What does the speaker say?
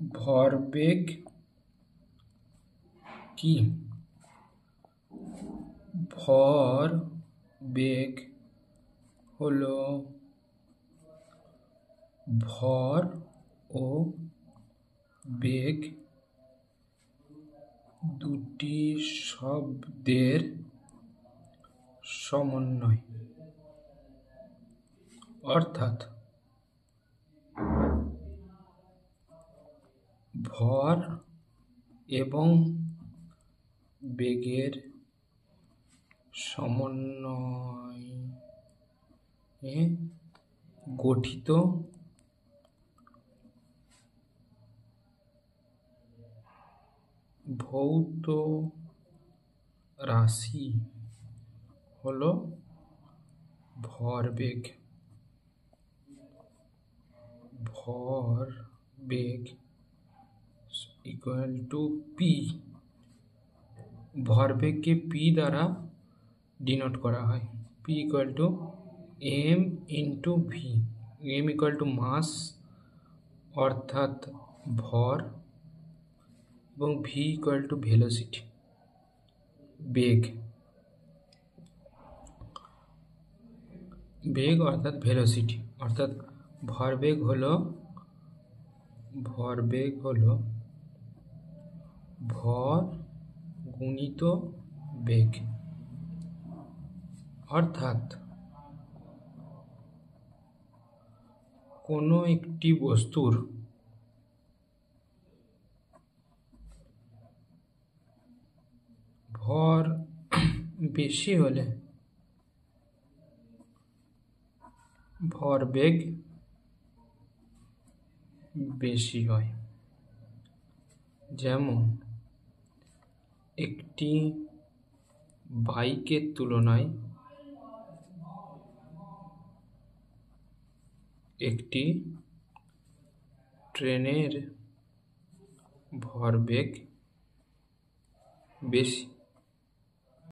ভরবেগ কি? ভরবেগ হলো ভর ও বেগ দুটি শব্দের সমন্বয়, অর্থাৎ ভর এবং বেগের সমন্বয়ে গঠিত ভৌত রাশি হলো ভরবেগ। ভরবেগ ইকুয়াল টু পি। ভরবেগকে পি দ্বারা ডিনোট করা হয়। P equal to M into V. M equal to mass অর্থাৎ ভর, এবং ভি ইকুয়াল টু ভেলোসিটি বেগ। বেগ অর্থাৎ ভেলোসিটি, অর্থাৎ ভরবেগ হলো ভর গুণিত বেগ, অর্থাৎ কোনো একটি বস্তুর ভর বেশি হলে ভরবেগ বেশি হয়। যেমন একটি বাইকের তুলনায় একটি ট্রেনের ভরবেগ বেশি।